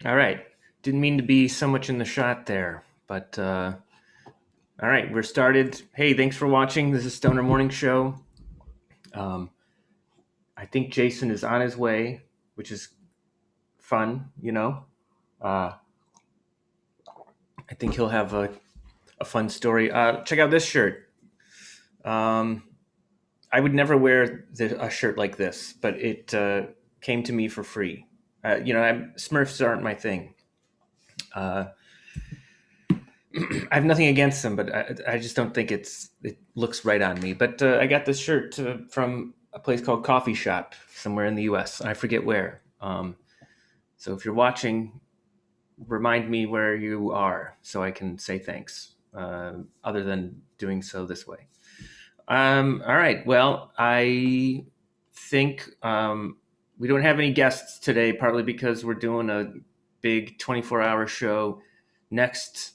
All right. Didn't mean to be so much in the shot there, but all right, we're started. Hey, thanks for watching. This is Stoner Morning Show. I think Jason is on his way, which is fun, you know. I think he'll have a fun story. Check out this shirt. I would never wear a shirt like this, but it came to me for free. Smurfs aren't my thing. I have nothing against them, but I just don't think it looks right on me. But I got this shirt from a place called Coffee Shop somewhere in the U.S. I forget where. So if you're watching, remind me where you are so I can say thanks, other than doing so this way. All right. Well, I think we don't have any guests today, partly because we're doing a big 24-hour show next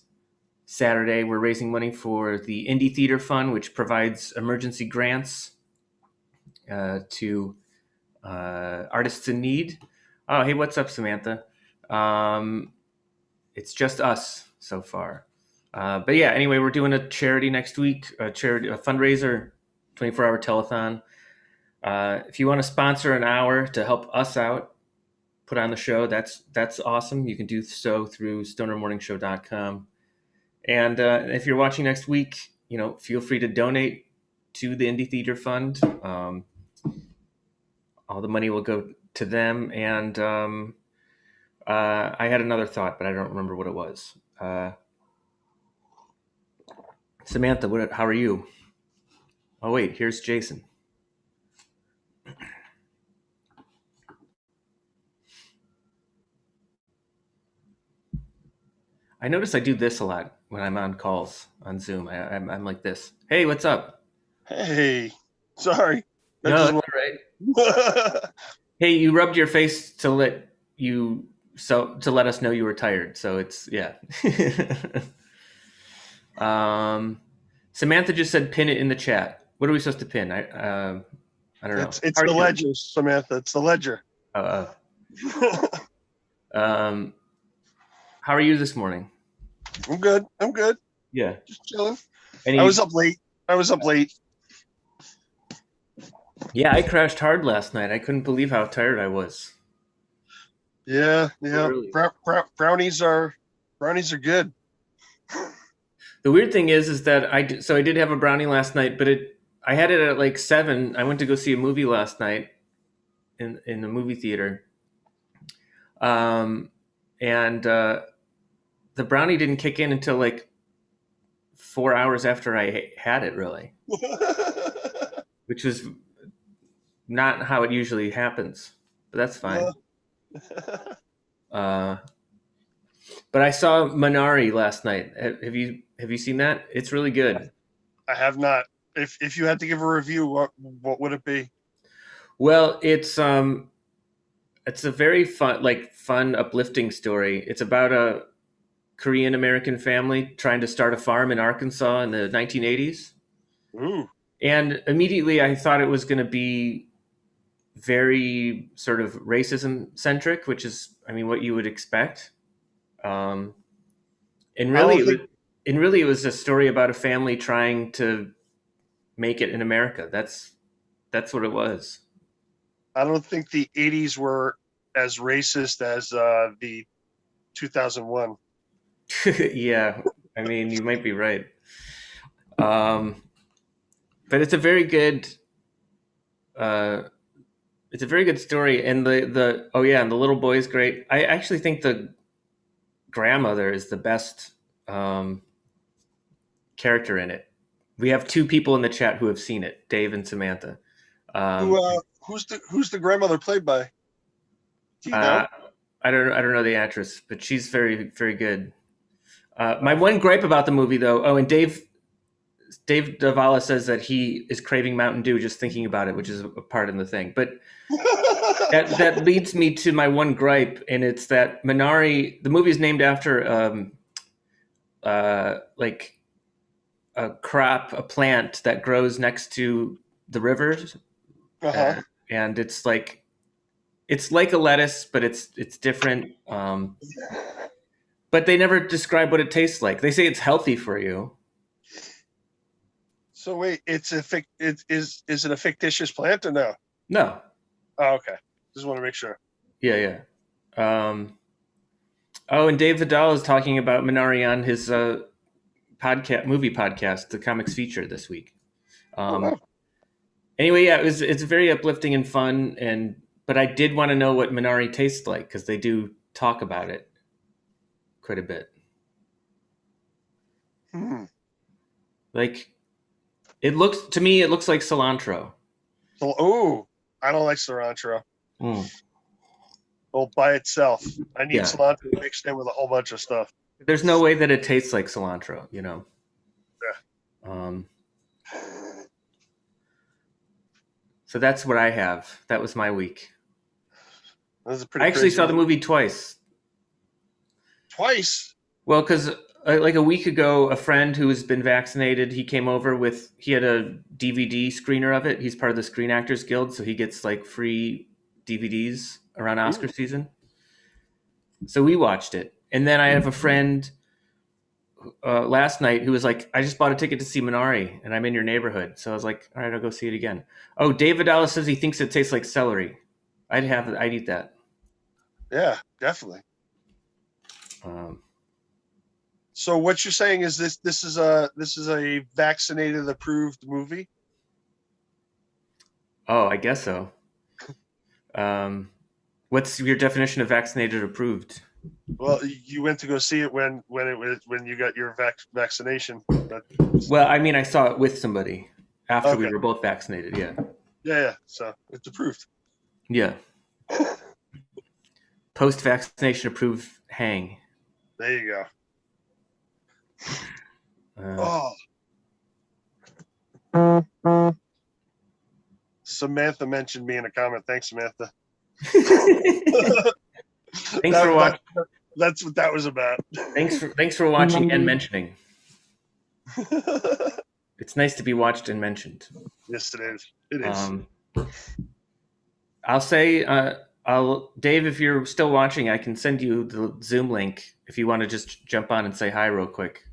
Saturday. We're raising money for the Indie Theater Fund, which provides emergency grants to artists in need. Oh, hey, what's up, Samantha? It's just us so far. But yeah, anyway, we're doing a charity next week, a fundraiser, 24-hour telethon. If you want to sponsor an hour to help us out, put on the show, that's awesome. You can do so through stonermorningshow.com. And if you're watching next week, feel free to donate to the Indie Theater Fund. All the money will go to them. And I had another thought, but I don't remember what it was. Samantha, how are you? Oh, wait, here's Jason. I notice I do this a lot when I'm on calls on Zoom. I'm like this. Hey, what's up? Hey, sorry. No, that's all right. Hey, you rubbed your face to let us know you were tired. So it's, yeah. Samantha just said pin it in the chat. What are we supposed to pin? I don't know. It's the ledger, Samantha. It's the ledger. How are you this morning? I'm good. Yeah. Just chilling. I was up late. Yeah, I crashed hard last night. I couldn't believe how tired I was. Yeah. Brownies are good. The weird thing is that I did have a brownie last night, but I had it at like 7. I went to go see a movie last night in the movie theater. And the brownie didn't kick in until like 4 hours after I had it, really. Which was not how it usually happens, but that's fine. But I saw Minari last night. Have you seen that? It's really good. I have not. If you had to give a review, what would it be? Well, it's a very fun, uplifting story. It's about a Korean American family trying to start a farm in Arkansas in the 1980s. Ooh. And immediately I thought it was going to be very sort of racism centric, which is, what you would expect. And really, it was a story about a family trying to make it in America. That's what it was. I don't think the 80s were as racist as the 2001. Yeah, you might be right. But it's a very good. It's a very good story, and and the little boy is great. I actually think the grandmother is the best character in it. We have 2 people in the chat who have seen it, Dave and Samantha. Who's the grandmother played by? Do you know? I don't know the actress, but she's very, very good. My one gripe about the movie, though. Oh, and Dave Dave Davala says that he is craving Mountain Dew just thinking about it, which is a part of the thing. But that leads me to my one gripe, and it's that Minari, the movie is named after like a plant that grows next to the rivers, and it's like a lettuce, but it's different. But they never describe what it tastes like. They say it's healthy for you. So wait, is it a fictitious plant or no? No. Oh, okay. Just want to make sure. Yeah. And Dave Vidal is talking about Minari on his movie podcast, the Comics Feature this week. Anyway, yeah, it's very uplifting and fun, but I did want to know what Minari tastes like because they do talk about it quite a bit. Like it looks like cilantro. Oh, I don't like cilantro. Well, by itself, I need cilantro mixed in with a whole bunch of stuff. There's no way that it tastes like cilantro, you know. Yeah. So that's what I have. That was my week. That was a pretty. I actually saw the movie twice. Twice? Well, because like a week ago, a friend who has been vaccinated, he came over he had a DVD screener of it. He's part of the Screen Actors Guild, so he gets like free DVDs around Oscar season. So we watched it. And then I have a friend last night who was like, I just bought a ticket to see Minari and I'm in your neighborhood. So I was like, all right, I'll go see it again. Oh, David Dallas says he thinks it tastes like celery. I'd eat that. Yeah, definitely. So what you're saying is this is a vaccinated approved movie? Oh, I guess so. What's your definition of vaccinated approved? Well, you went to go see it when you got your vaccination. Well, I mean, I saw it with somebody after we were both vaccinated. Yeah. Yeah. So it's approved. Yeah. Post-vaccination approved hang. There you go. Samantha mentioned me in a comment. Thanks, Samantha. Thanks for watching. That's what that was about. Thanks for watching and mentioning. It's nice to be watched and mentioned. Yes, it is. It is. I'll say, Dave, if you're still watching, I can send you the Zoom link if you want to just jump on and say hi real quick.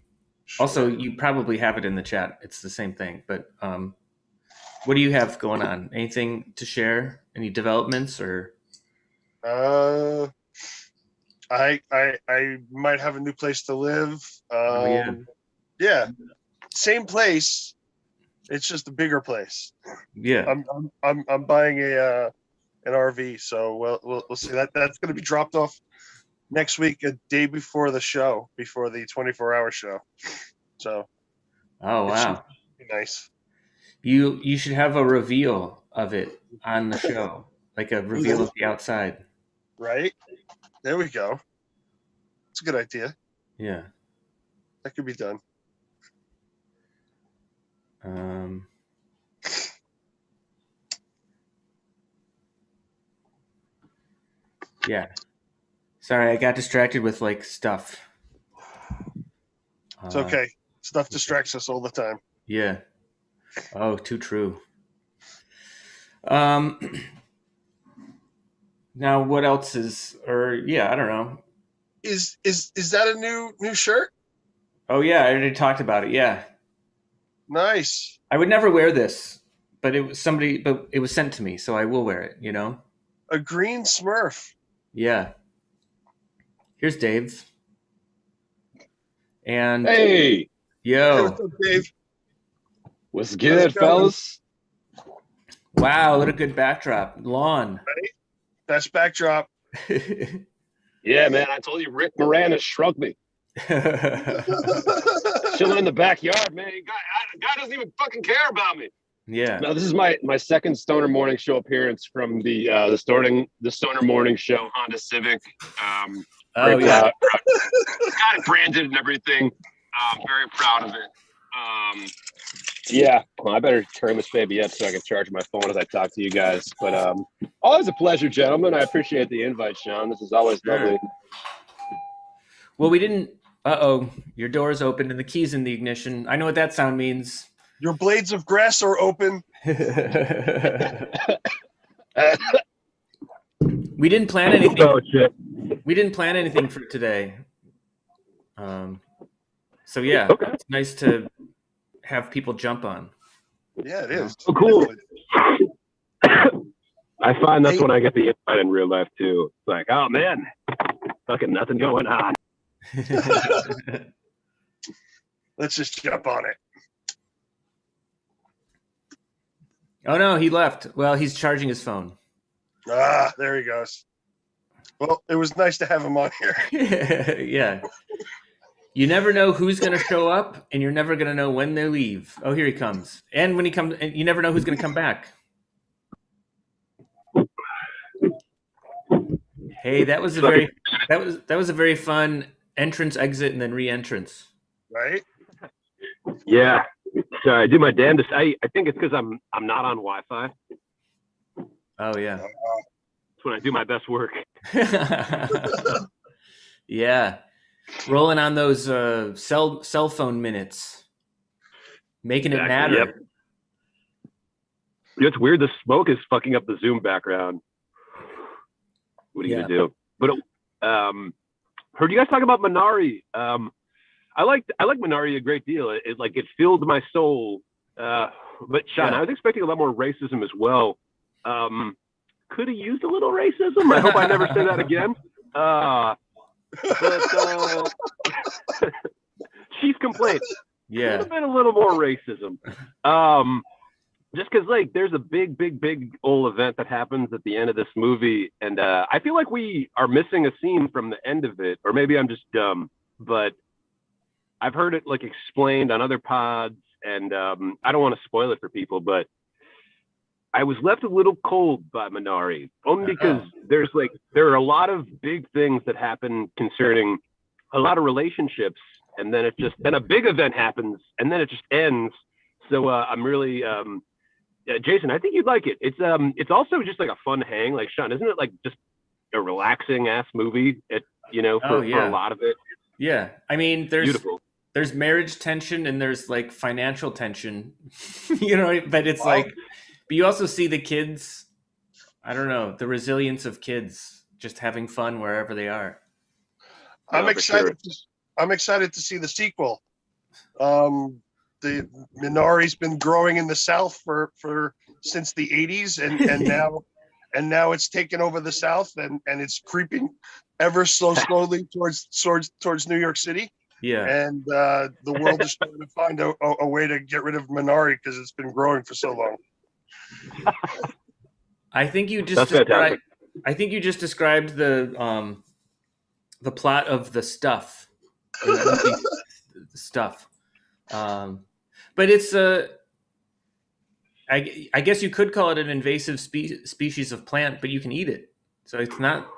Sure. Also, you probably have it in the chat. It's the same thing. But what do you have going on? Anything to share? Any developments or? I might have a new place to live. Yeah, same place. It's just a bigger place. Yeah, I'm buying an RV, so we'll see. That's going to be dropped off next week, a day before the show, before the 24-hour show. So, oh wow, nice. You should have a reveal of it on the show, like a reveal of the outside. Right? There we go. It's a good idea. Yeah. That could be done. Yeah. Sorry, I got distracted with like stuff. It's okay. Stuff distracts us all the time. Yeah. Oh, too true. Now what else is, I don't know. Is that a new shirt? Oh yeah, I already talked about it. Yeah. Nice. I would never wear this, but it was sent to me, so I will wear it, you know? A green Smurf. Yeah. Here's Dave. And hey. Yo. Hey, what's up, Dave? What's good, fellas? Wow, what a good backdrop. Lawn. Ready? Best backdrop. Yeah, man. I told you Rick Moranis shrugged me. Chilling in the backyard, man. Guy doesn't even fucking care about me. Yeah. No, this is my second Stoner Morning Show appearance from the Stoner Morning Show Honda Civic. Oh yeah. Got it branded and everything. Very proud of it. Yeah, well, I better turn this baby up so I can charge my phone as I talk to you guys. But always a pleasure, gentlemen. I appreciate the invite, Sean. This is always lovely. Well, we didn't. Uh-oh, your door's open and the key's in the ignition. I know what that sound means. Your blades of grass are open. We didn't plan anything. Oh, shit. We didn't plan anything for today. So yeah, Okay. It's nice to have people jump on. Yeah, it is. Oh, cool. I find that's when I get the invite in real life too. It's like, oh man, fucking nothing going on. Let's just jump on it. Oh no, he left. Well, he's charging his phone. Ah, there he goes. Well, it was nice to have him on here. Yeah. You never know who's going to show up, and you're never going to know when they leave. Oh, here he comes. And when he comes, and you never know who's going to come back. Hey, that was a very fun entrance, exit, and then re-entrance. Right? Yeah. Sorry, I do my damnedest. I think it's because I'm not on Wi-Fi. Oh yeah. That's when I do my best work. Yeah. Rolling on those cell phone minutes, making it matter. Yep. It's weird. The smoke is fucking up the Zoom background. What are you gonna do? But heard you guys talk about Minari. I like Minari a great deal. It filled my soul. But Sean, I was expecting a lot more racism as well. Could have used a little racism. I hope I never say that again. But chief complaint. Yeah. Could have been a little more racism. Just because there's a big old event that happens at the end of this movie, and I feel like we are missing a scene from the end of it, or maybe I'm just dumb, but I've heard it explained on other pods, and I don't want to spoil it for people, but I was left a little cold by Minari, only because there are a lot of big things that happen concerning a lot of relationships, and then then a big event happens, and then it just ends. So I'm really, Jason, I think you'd like it. It's also just a fun hang. Sean, isn't it just a relaxing ass movie? For a lot of it. Yeah, I mean, beautiful. There's marriage tension and there's financial tension, but it's but you also see the kids, I don't know, the resilience of kids just having fun wherever they are. I'm excited. Sure. I'm excited to see the sequel. The Minari's been growing in the South since the 80s, and now it's taken over the South, and it's creeping ever so slowly towards New York City. Yeah, and the world is trying to find a way to get rid of Minari because it's been growing for so long. I think you just described. I think you just described the plot of The Stuff. The Stuff. But it's I guess you could call it an invasive species of plant, but you can eat it. So it's not.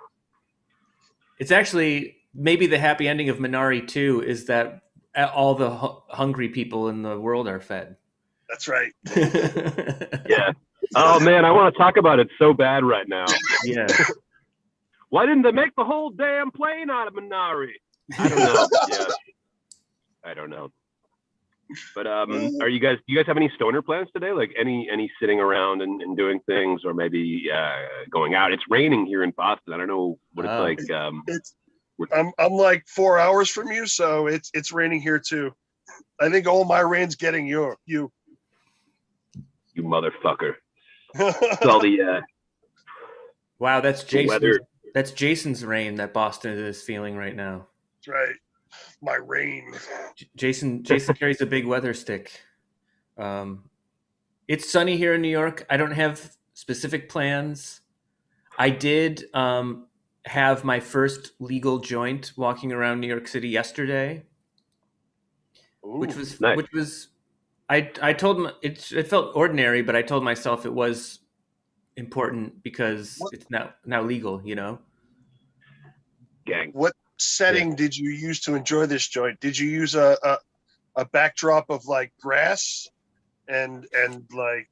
It's actually maybe the happy ending of Minari 2 is that all the hungry people in the world are fed. That's right. Yeah. Oh man, I want to talk about it so bad right now. Yeah. Why didn't they make the whole damn plane out of Minari? I don't know. Yeah. I don't know. But do you guys have any stoner plans today? Any sitting around and doing things, or maybe going out? It's raining here in Boston. I don't know what it's like. I'm 4 hours from you, so it's raining here too. I think all my rain's getting you. You motherfucker. It's all the wow, that's Jason's rain that Boston is feeling right now. That's right. My rain. Jason carries a big weather stick. It's sunny here in New York. I don't have specific plans. I did have my first legal joint walking around New York City yesterday. Ooh, which was nice. I told it felt ordinary, but I told myself it was important because it's now legal, Gang. What setting did you use to enjoy this joint? Did you use a a backdrop of like grass and like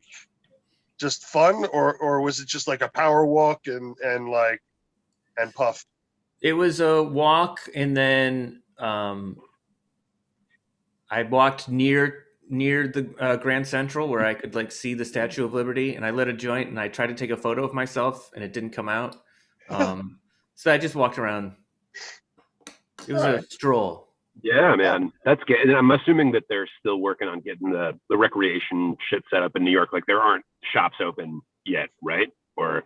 just fun, or was it just like a power walk and like and puff? It was a walk, and then I walked near the Grand Central where I could like see the Statue of Liberty, and I lit a joint and I tried to take a photo of myself, and it didn't come out. So I just walked around. It was a stroll. Yeah, man, that's good. And I'm assuming that they're still working on getting the recreation shit set up in New York. Like there aren't shops open yet, right? Or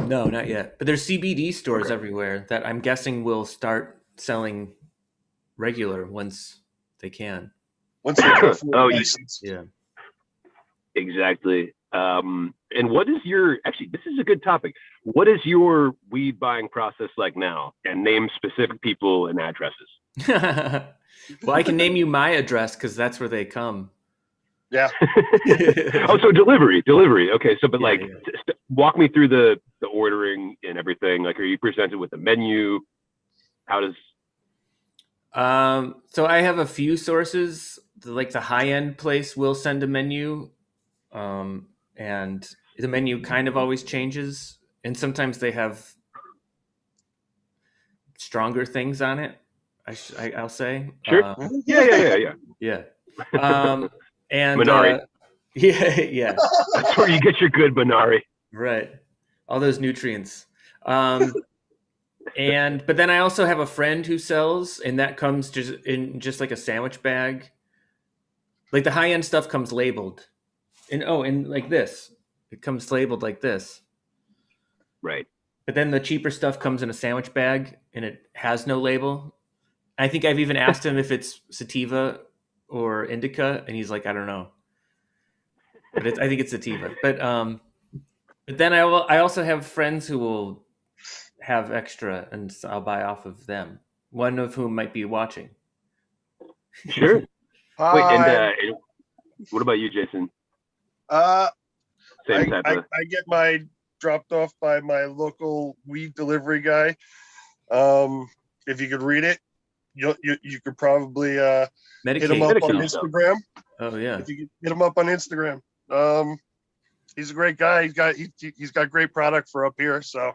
No, not yet. But there's CBD stores everywhere that I'm guessing will start selling regular once they can. Once they go for Oh, license. Yeah. Exactly. And what is your, actually, this is a good topic. What is your weed buying process like now? And name specific people and addresses. Well, I can name you my address because that's where they come. Yeah. Oh, so delivery. Okay. So, but Yeah, like, yeah. walk me through the ordering and everything. Like, are you presented with a menu? How does... So I have a few sources. Like the high end place will send a menu, and the menu kind of always changes. And sometimes they have stronger things on it. I'll say. Sure. Yeah. Yeah. And Minari. yeah. That's where you get your good Minari. Right. All those nutrients. But then I also have a friend who sells, and that comes just like a sandwich bag. Like the high end stuff comes labeled. And like this. It comes labeled like this. Right. But then the cheaper stuff comes in a sandwich bag and it has no label. I think I've even asked him if it's sativa or indica, and he's like, I don't know. But I think it's sativa. But then I also have friends who will have extra, and so I'll buy off of them. One of whom might be watching. Sure. Wait, and what about you, Jason? Same type of... I get my dropped off by my local weed delivery guy. If you could read it, you could probably hit him up on Instagram. Oh yeah. If you could hit him up on Instagram. He's a great guy. He's got great product for up here. So,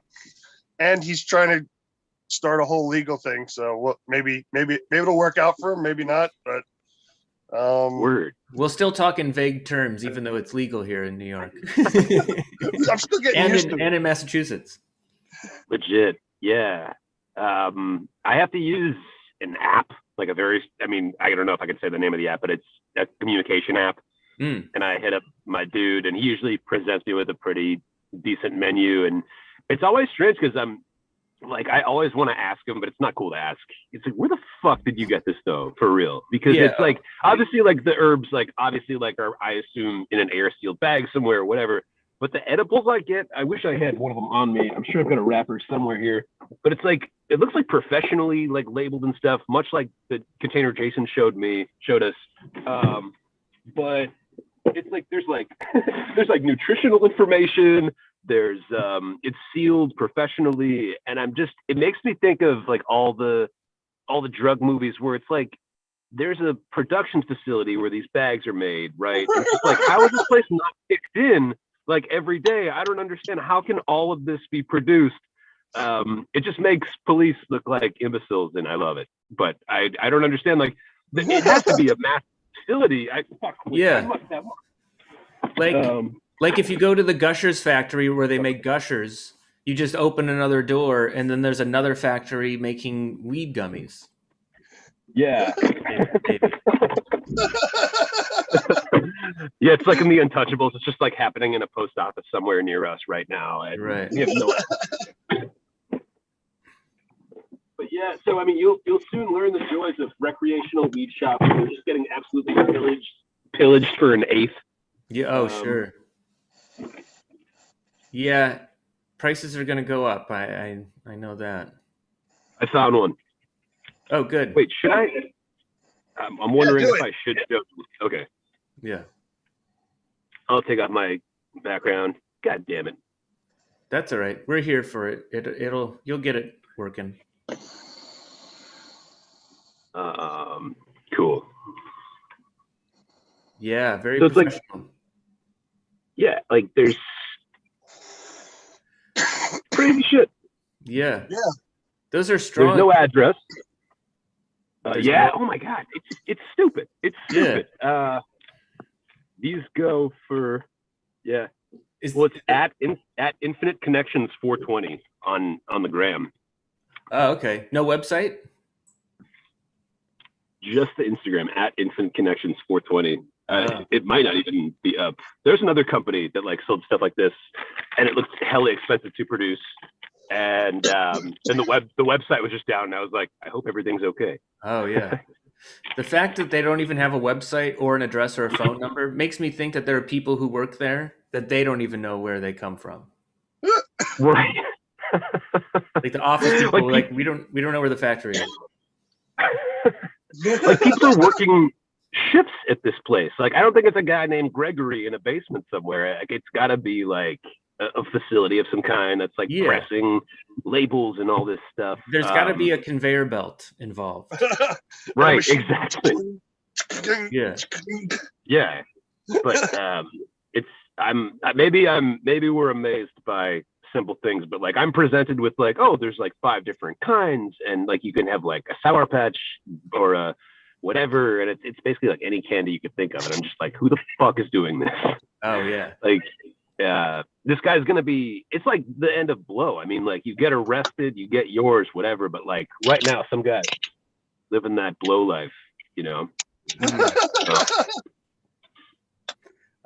and he's trying to start a whole legal thing. So maybe it'll work out for him. Maybe not. But word. We'll still talk in vague terms, even though it's legal here in New York. I'm still getting used to it. And in Massachusetts. Legit, yeah. I have to use an app, like I don't know if I can say the name of the app, but it's a communication app. And I hit up my dude, and he usually presents me with a pretty decent menu. And it's always strange because I'm like, I always want to ask him, but it's not cool to ask. It's like, where the fuck did you get this though, for real? Because it's like, obviously, like the herbs, like obviously, like are, I assume, in an air sealed bag somewhere or whatever. But the edibles I get, I wish I had one of them on me. I'm sure I've got a wrapper somewhere here. But it's like, it looks like professionally like labeled and stuff, much like the container Jason showed us. But it's like there's like nutritional information. There's it's sealed professionally, and it makes me think of like all the drug movies where it's like there's a production facility where these bags are made, right? It's just like, how is this place not kicked in like every day? I don't understand. How can all of this be produced? It just makes police look like imbeciles, and I love it. But I don't understand. Like, it has to be a massive facility. Like if you go to the Gushers factory where they make Gushers, you just open another door, and then there's another factory making weed gummies. Yeah. Yeah, it's like in the Untouchables. It's just like happening in a post office somewhere near us right now. And right. We have no But yeah, so I mean, you'll soon learn the joys of recreational weed shops. We're just getting absolutely pillaged for an eighth. Yeah. Oh, sure. Yeah, prices are going to go up. I know that. I found one. Oh, good. Wait, should I? I'm wondering if I should. Okay. Yeah. I'll take off my background. God damn it. That's all right. We're here for it. You'll get it working. Cool. Yeah, very So it's like, professional. yeah, like there's crazy shit. Yeah. Yeah. Those are There's strong. no address. There's Yeah. no. Oh my God. It's stupid. It's Yeah. stupid. These go for, yeah. Is Well, it's at Infinite Connections 420 on the gram. oh, okay. No website? Just the Instagram at Infinite Connections 420. Oh. It might not even be up. There's another company that like sold stuff like this, and it looked hella expensive to produce. And then the website was just down, and I was like, I hope everything's okay. Oh, yeah. The fact that they don't even have a website or an address or a phone number makes me think that there are people who work there that they don't even know where they come from. Right. Like the office people, Like, like we don't know where the factory is. like people are working shifts at this place. Like I don't think it's a guy named Gregory in a basement somewhere. Like it's got to be like a facility of some kind that's like Yeah. pressing labels and all this stuff. There's got to be a conveyor belt involved. Right, exactly. Yeah. Yeah, but maybe we're amazed by simple things, but like I'm presented with like, oh, there's like 5 different kinds, and like you can have like a Sour Patch or a whatever, and it's basically like any candy you could think of, and I'm just like, who the fuck is doing this? Oh yeah. Like, this guy's gonna be. It's like the end of Blow. I mean, like you get arrested, you get yours, whatever, but like right now, some guy living that Blow life, you know.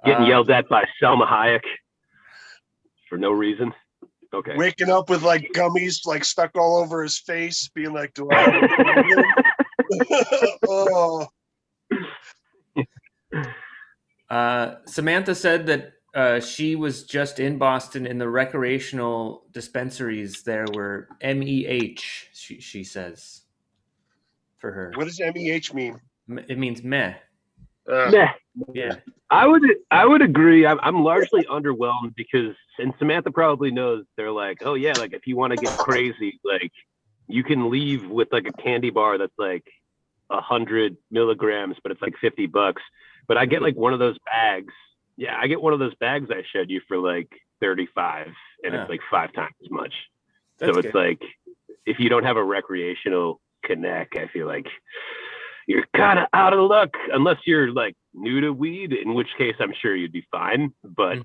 Getting yelled at by Selma Hayek for no reason. Okay. Waking up with like gummies like stuck all over his face, being like, "Do I?" Oh. Samantha said that she was just in Boston, and the recreational dispensaries there were MEH. She says for her. What does MEH mean? It means meh. Meh. Yeah. I would agree. I'm largely underwhelmed because, and Samantha probably knows, they're like, oh yeah, like if you want to get crazy, like you can leave with like a candy bar that's like 100 milligrams, but it's like $50. But I get like one of those bags. Yeah, I get one of those bags I showed you for like 35, and it's like 5 times as much. That's so it's good. like, if you don't have a recreational connect, I feel like you're kind of out of luck, unless you're like new to weed, in which case I'm sure you'd be fine. But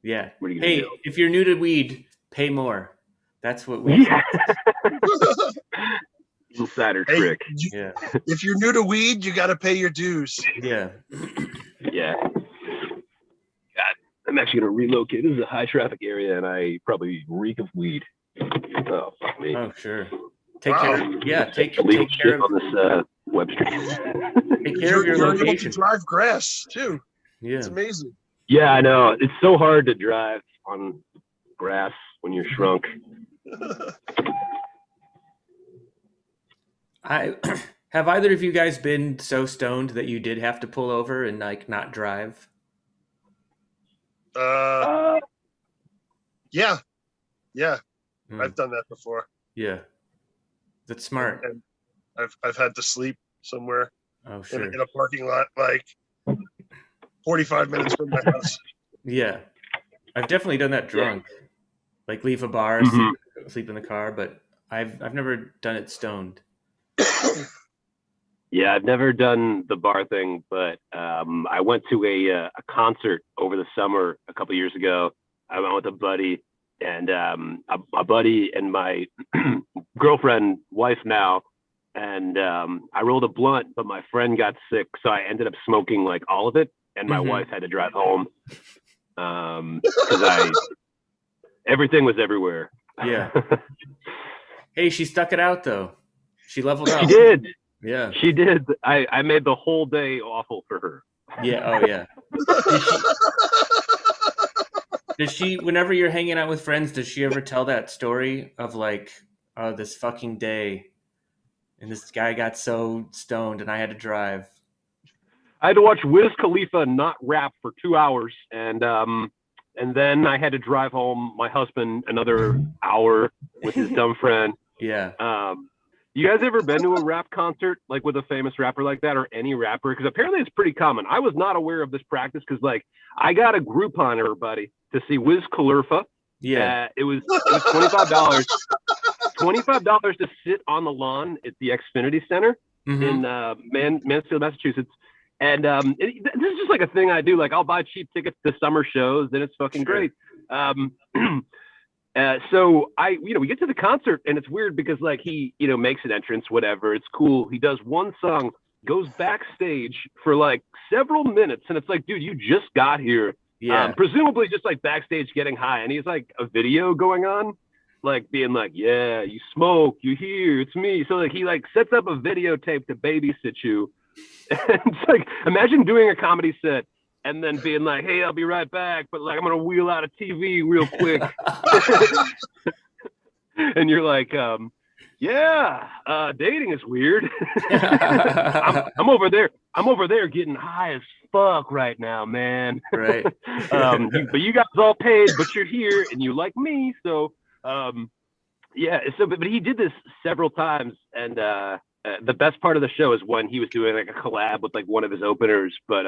yeah. What are you gonna Hey, do? if you're new to weed, pay more. That's what we. Yeah. Insider trick. Yeah. If you're new to weed, you got to pay your dues. Yeah. Yeah. God, I'm actually gonna relocate. This is a high traffic area, and I probably reek of weed. Oh, fuck me. Oh, sure. Take Wow. care. Yeah, take Illegal care shit of on this web stream. take care of your You're able to location. drive grass too. Yeah. It's amazing. Yeah, I know. It's so hard to drive on grass when you're shrunk. Have either of you guys been so stoned that you did have to pull over and like not drive? Yeah. Hmm. I've done that before. Yeah. That's smart. And I've had to sleep somewhere Oh, sure. in a parking lot like 45 minutes from my house. Yeah. I've definitely done that drunk. Like leave a bar, sleep in the car, but I've never done it stoned. Yeah, I've never done the bar thing, but I went to a concert over the summer a couple years ago. I went with a buddy, and a buddy and my girlfriend, wife now, and I rolled a blunt, but my friend got sick, so I ended up smoking like all of it, and my wife had to drive home because everything was everywhere. Yeah. Hey, she stuck it out though. She leveled up. She did. Yeah. She did. I made the whole day awful for her. Yeah. Oh, yeah. Does she, whenever you're hanging out with friends, does she ever tell that story of like, oh, this fucking day, and this guy got so stoned and I had to drive? I had to watch Wiz Khalifa not rap for 2 hours, and then I had to drive home my husband another hour with his dumb friend. Yeah. You guys ever been to a rap concert like with a famous rapper like that, or any rapper? Because apparently it's pretty common. I was not aware of this practice because like I got a Groupon, everybody, to see Wiz Khalifa. Yeah. It was $25. $25 to sit on the lawn at the Xfinity Center in Mansfield, Massachusetts. And this is just like a thing I do. Like I'll buy cheap tickets to summer shows, and it's fucking great. So we get to the concert, and it's weird because like he, makes an entrance, whatever. It's cool. He does one song, goes backstage for like several minutes, and it's like, dude, you just got here. Yeah. Presumably just like backstage getting high, and he's like a video going on, like being like, yeah, you smoke, you hear, it's me. So like he like sets up a videotape to babysit you. And it's like, imagine doing a comedy set and then being like, hey, I'll be right back, but like I'm gonna wheel out a TV real quick. And you're like, dating is weird. I'm over there getting high as fuck right now, man. Right. But you guys all paid, but you're here and you like me, so but he did this several times, and the best part of the show is when he was doing like a collab with like one of his openers. But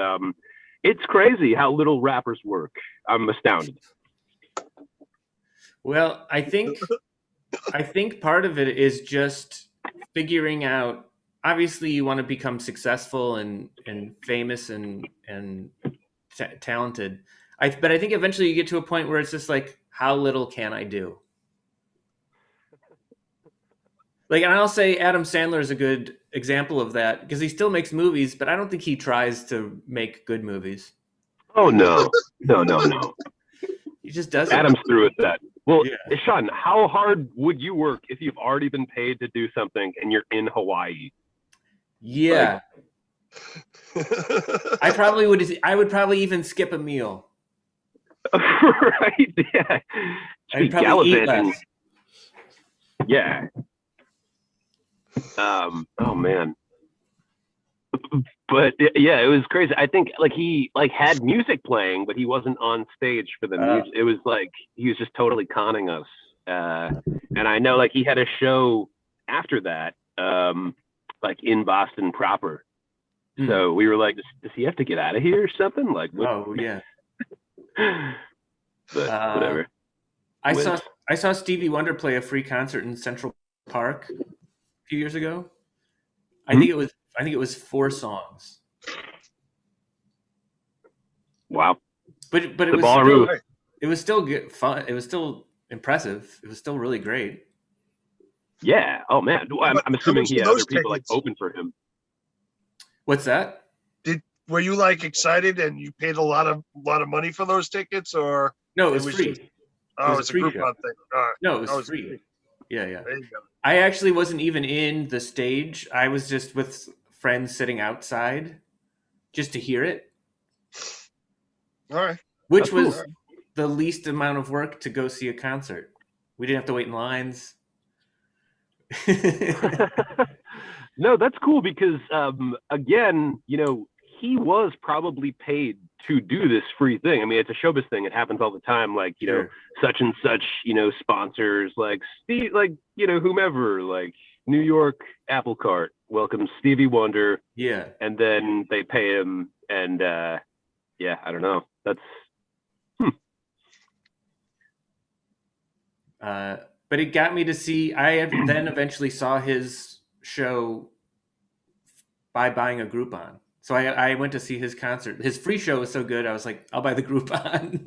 it's crazy how little rappers work. I'm astounded. Well, I think part of it is just figuring out. Obviously, you want to become successful and famous and talented. But I think eventually you get to a point where it's just like, how little can I do? Like, and I'll say Adam Sandler is a good example of that because he still makes movies, but I don't think he tries to make good movies. Oh no. He just doesn't. Adam's through with that. Well, yeah. Sean, how hard would you work if you've already been paid to do something and you're in Hawaii? Yeah. I would probably even skip a meal. Right? Yeah. I'd probably eat less. Yeah. Oh man. But yeah, it was crazy. I think like he like had music playing, but he wasn't on stage for the music. It was like he was just totally conning us. And I know like he had a show after that, like in Boston proper. So we were like, does he have to get out of here or something? Like, what? Oh yeah. But whatever. I saw Stevie Wonder play a free concert in Central Park a few years ago. I think it was 4 songs. Wow. But it was still good, fun. It was still impressive. It was still really great. Yeah. Oh man. I'm assuming he had other people like open for him. What's that? Were you like excited and you paid a lot of money for those tickets, or no? It was free. It was a Groupon thing. All right. No, it was free. Yeah. There you go. I actually wasn't even in the stage. I was just with friends sitting outside just to hear it. All right. Which was the least amount of work to go see a concert. We didn't have to wait in lines. No, that's cool because, again, he was probably paid to do this free thing. I mean, it's a showbiz thing. It happens all the time. Like, such and such, sponsors, like Steve, like, whomever, like New York Apple Cart welcomes Stevie Wonder. Yeah. And then they pay him. And, I don't know. That's, but it got me to see, I then eventually saw his show by buying a Groupon. So I went to see his concert. His free show was so good, I was like, I'll buy the Groupon.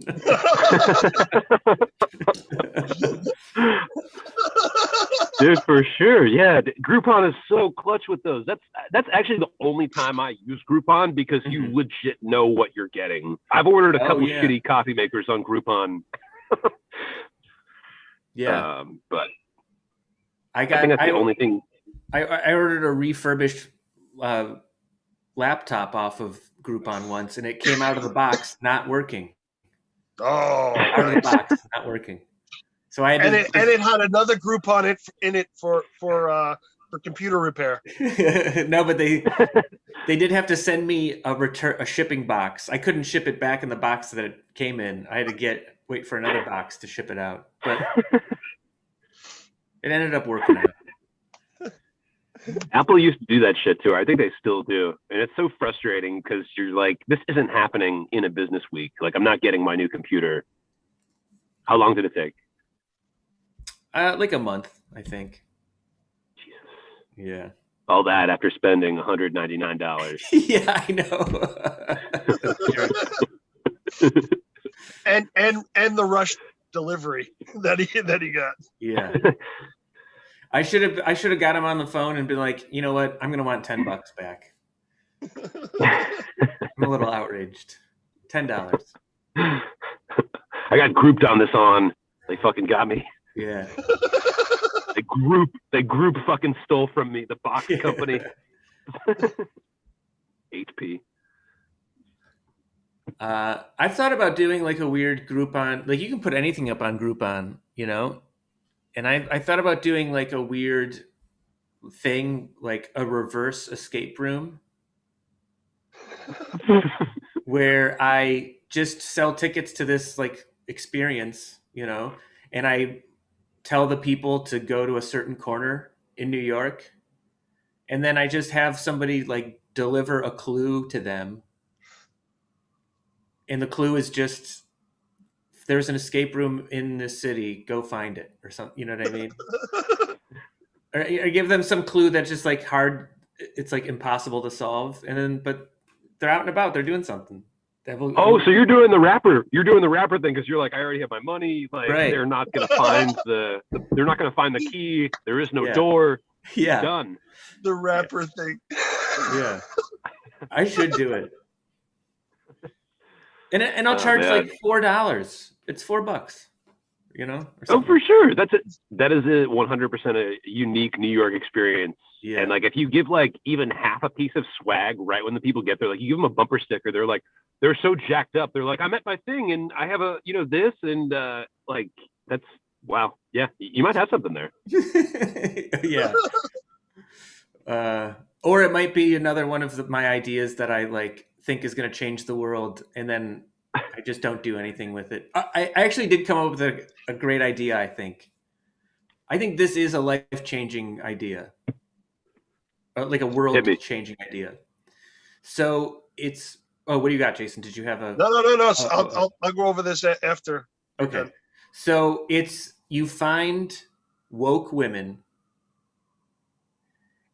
Dude, for sure. Yeah, Groupon is so clutch with those. That's actually the only time I use Groupon because you legit know what you're getting. I've ordered a couple shitty coffee makers on Groupon. Yeah. But I think that's the only thing. I ordered a refurbished laptop off of Groupon once, and it came out of the box not working. Oh, out of the box not working. So I had it had another Groupon in it for computer repair. No, but they did have to send me a shipping box. I couldn't ship it back in the box that it came in. I had to wait for another box to ship it out. But it ended up working out. Apple used to do that shit too. I think they still do. And it's so frustrating because you're like, this isn't happening in a business week. Like, I'm not getting my new computer. How long did it take? Like a month, I think. Jesus. Yeah. All that after spending $199. Yeah, I know. and the rush delivery that he got. Yeah. I should have got him on the phone and been like, you know what? I'm gonna want $10 back. I'm a little outraged. $10. I got grouped on this on. They fucking got me. Yeah. They group fucking stole from me, the box company. HP. I've thought about doing like a weird Groupon. Like you can put anything up on Groupon, you know? And I thought about doing like a weird thing, like a reverse escape room where I just sell tickets to this like experience, you know, and I tell the people to go to a certain corner in New York, and then I just have somebody like deliver a clue to them. And the clue is just, if there's an escape room in this city, go find it or something. You know what I mean? Or give them some clue that's just like hard. It's like impossible to solve. And then, but they're out and about. They're doing something. So you're doing the rapper. You're doing the rapper thing because you're like, I already have my money. Like right. They're not gonna find they're not gonna find the key. There is no door. Yeah. Done. The rapper thing. Yeah. I should do it. And I'll charge like $4. It's $4, you know? Oh, for sure. That is a 100% a unique New York experience. Yeah. And like if you give like even half a piece of swag right when the people get there, like you give them a bumper sticker, they're like, they're so jacked up. They're like, I'm at my thing and I have a, you know, this and like that's wow. Yeah, you might have something there. Yeah. Or it might be another one of my ideas that I like think is going to change the world, and then I just don't do anything with it. I actually did come up with a great idea. I think this is a life-changing idea, like a world-changing idea. So it's. Oh, what do you got, Jason? Did you have a? No. I'll go over this after. Okay. So it's you find woke women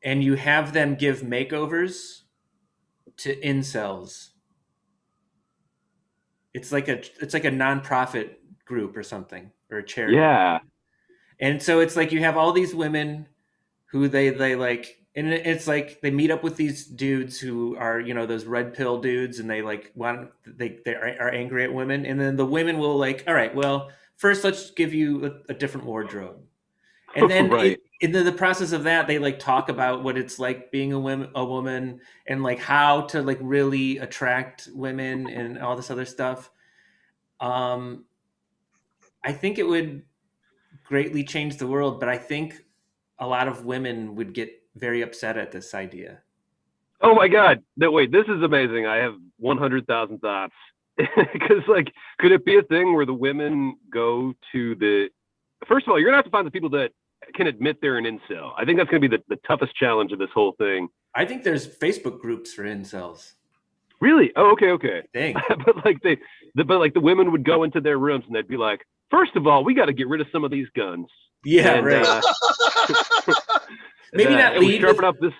and you have them give makeovers to incels. It's like a nonprofit group or something, or a charity. Yeah. And so it's like you have all these women who they like, and it's like they meet up with these dudes who are, you know, those red pill dudes, and they like they are angry at women, and then the women will like, all right, well, first let's give you a different wardrobe, and then right. in the process of that, they like talk about what it's like being a woman, and like how to like really attract women and all this other stuff. I think it would greatly change the world, but I think a lot of women would get very upset at this idea. Oh my God. No, wait, this is amazing. I have 100,000 thoughts. Because like, could it be a thing where the women go to first of all, you're gonna have to find the people that can admit they're an incel. I think that's gonna be the toughest challenge of this whole thing. I think there's Facebook groups for incels. Really? Oh, okay. Dang. But like the women would go into their rooms and they'd be like, first of all, we got to get rid of some of these guns. Yeah, and, right. Maybe not lead with,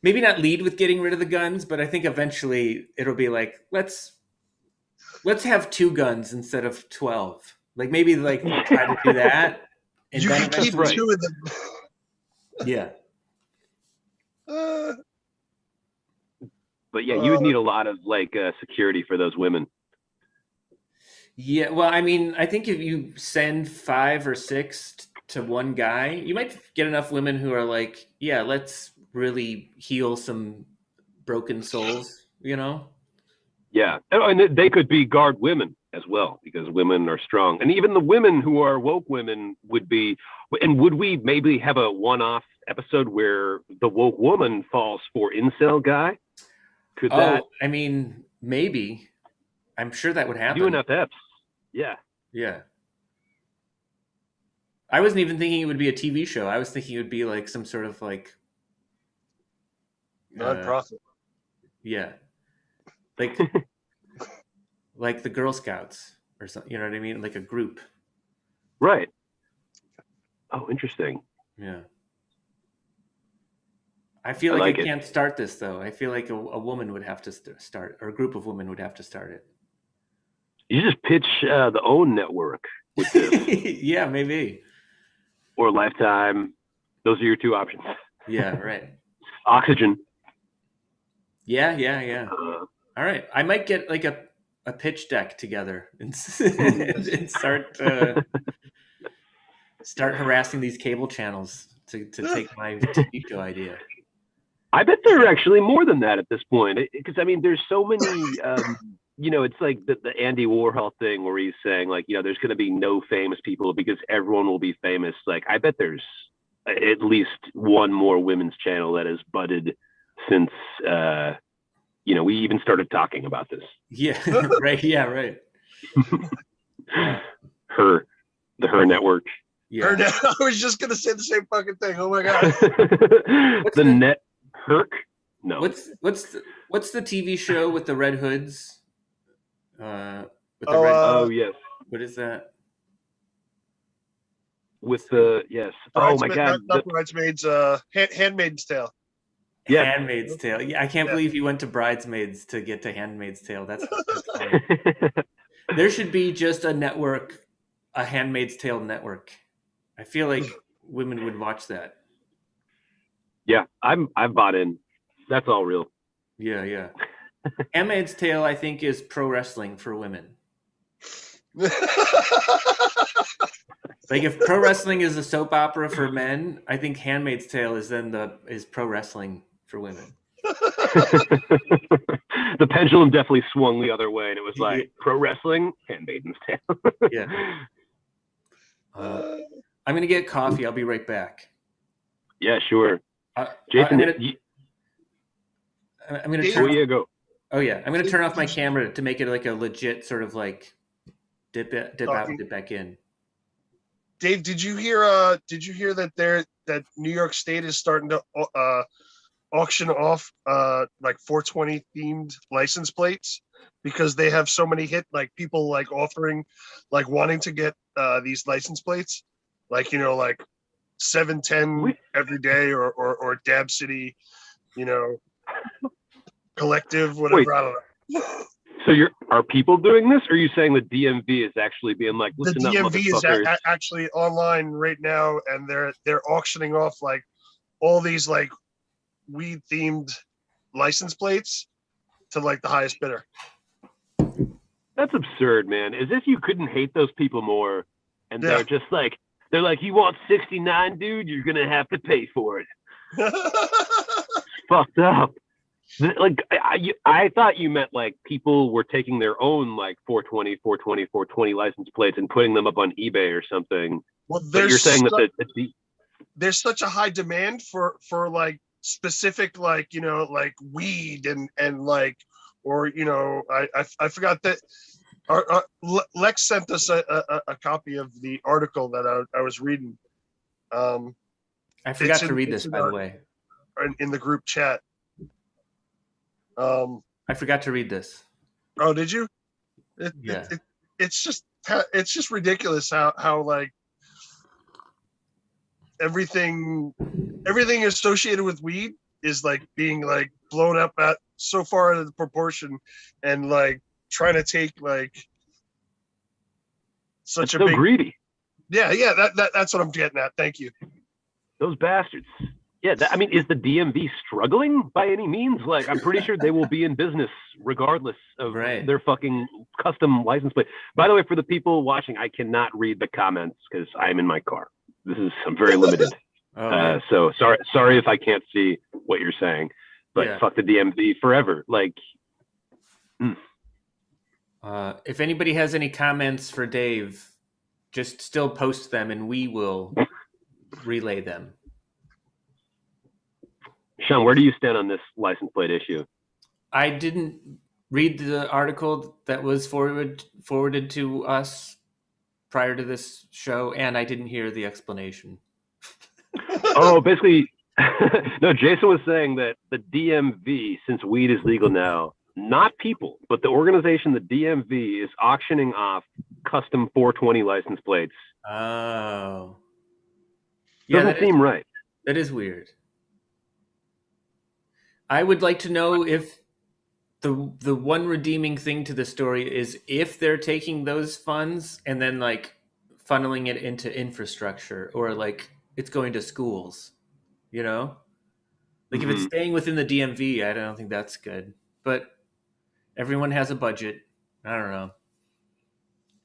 maybe not lead with getting rid of the guns, but I think eventually it'll be like, let's have 2 guns instead of 12. Like maybe like try to do that. And you can keep 2 of them. Yeah. But yeah, you would need a lot of like security for those women. Yeah, well, I mean, I think if you send 5 or 6 to one guy, you might get enough women who are like, yeah, let's really heal some broken souls, you know? Yeah, and they could be guard women as well, because women are strong. And even the women who are woke women would be, and would we maybe have a one-off episode where the woke woman falls for incel guy? Could that? I mean, maybe. I'm sure that would happen. UNFFs. Yeah. Yeah. I wasn't even thinking it would be a TV show. I was thinking it would be like some sort of like Non-profit. Yeah, like like the Girl Scouts or something. You know what I mean? Like a group. Right. Oh, interesting. Yeah. I feel I like I like it. can't start this though. I feel like a woman would have to start, or a group of women would have to start You just pitch the OWN network with this, it. Yeah, maybe. or Lifetime. Those are your two options. Yeah, right. Oxygen. Yeah. Uh, All right. I might get like a pitch deck together and, and start harassing these cable channels to take my TV show idea. I bet there are actually more than that at this point, because I mean, there's so many. It's like the Andy Warhol thing where he's saying like, there's going to be no famous people because everyone will be famous. Like, I bet there's at least one more women's channel that has budded since we even started talking about this. Yeah, right. Yeah, right. The Her Network. Yeah. I was just gonna say the same fucking thing. Oh my god. The Net Herc. No. What's the TV show with the Red Hoods? Yes. What is that? With the yes. Oh my god. Not Bridesmaids. Handmaid's Tale. Yeah. Handmaid's Tale. Yeah, I can't believe you went to Bridesmaids to get to Handmaid's Tale. That's funny. There should be just a network, a Handmaid's Tale network. I feel like women would watch that. Yeah, I've bought in. That's all real. Yeah. Handmaid's Tale, I think, is pro wrestling for women. Like if pro wrestling is a soap opera for men, I think Handmaid's Tale is pro wrestling for women. The pendulum definitely swung the other way, and it was like pro wrestling, Handmaid's Tale. Yeah. I'm gonna get coffee. I'll be right back. Yeah, sure. Jason, I'm gonna turn. Dave, go. Oh yeah, I'm gonna turn off my camera to make it like a legit sort of like dip out, dip back in. Dave, did you hear that New York State is starting to auction off like 420 themed license plates because they have so many like people like offering, like wanting to get these license plates, like like 710 every day or Dab City, collective, whatever. Wait. I don't know. So are people doing this? Or are you saying the DMV is actually being like, listen the up, DMV is actually online right now, and they're auctioning off like all these like weed themed license plates to like the highest bidder. That's absurd, man. As if you couldn't hate those people more, and they're just like, you want 69, dude? You're gonna have to pay for it. Fucked up. Like I thought you meant like people were taking their own like 420 license plates and putting them up on eBay or something. Well, you're saying that there's such a high demand for like specific like like weed and like, or I forgot that Lex sent us a copy of the article that I was reading. I forgot to read this, by the way, in the group chat. I forgot to read this. Oh, did you? It's just ridiculous how like everything associated with weed is like being like blown up at so far out of the proportion, and like trying to take like such a big greedy. Yeah, that's what I'm getting at. Thank you. Those bastards. Yeah, is the DMV struggling by any means? Like, I'm pretty sure they will be in business regardless of their fucking custom license plate. By the way, for the people watching, I cannot read the comments because I'm in my car. I'm very limited. So sorry if I can't see what you're saying, but fuck the DMV forever. Like, if anybody has any comments for Dave, just still post them and we will relay them. Sean, where do you stand on this license plate issue? I didn't read the article that was forwarded to us prior to this show, and I didn't hear the explanation. Oh, basically, No, Jason was saying that the DMV, since weed is legal now, not people, but the organization, the DMV, is auctioning off custom 420 license plates. Oh. Yeah, Doesn't seem right. that is weird. I would like to know if the one redeeming thing to the story is if they're taking those funds and then like funneling it into infrastructure, or like it's going to schools, you know? Like if it's staying within the DMV, I don't think that's good. But everyone has a budget. I don't know.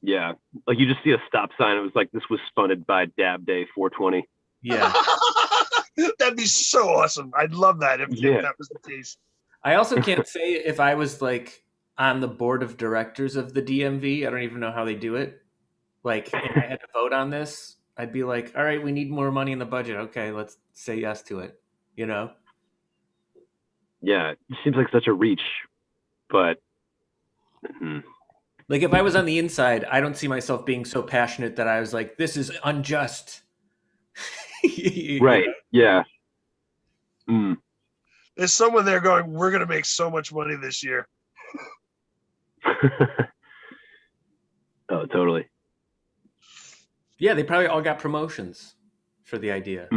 Yeah, like you just see a stop sign. It was like, this was funded by Dab Day 420. Yeah. That'd be so awesome. I'd love that if that was the case. I also can't say if I was like on the board of directors of the DMV. I don't even know how they do it. Like, and I had to vote on this, I'd be like, all right, we need more money in the budget. Okay, let's say yes to it. You know? Yeah, it seems like such a reach, but like if I was on the inside, I don't see myself being so passionate that I was like, this is unjust. Right. Yeah. There's someone there going, we're going to make so much money this year. Oh, totally. Yeah, they probably all got promotions for the idea.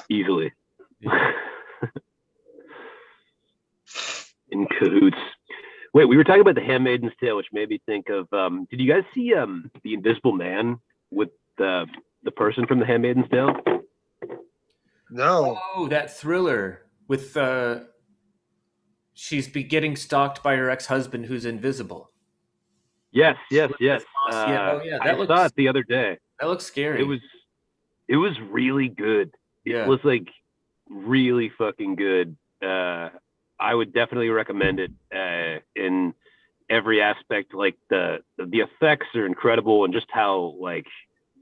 Easily. Yeah. In cahoots. Wait, we were talking about The Handmaid's Tale, which made me think of, did you guys see The Invisible Man with the person from The Handmaid's Tale? No. Oh, that thriller with she's getting stalked by her ex-husband who's invisible. Yes. Yeah, I saw it the other day. That looks scary. It was really good. It was like really fucking good. I would definitely recommend it in every aspect. Like the effects are incredible, and just how like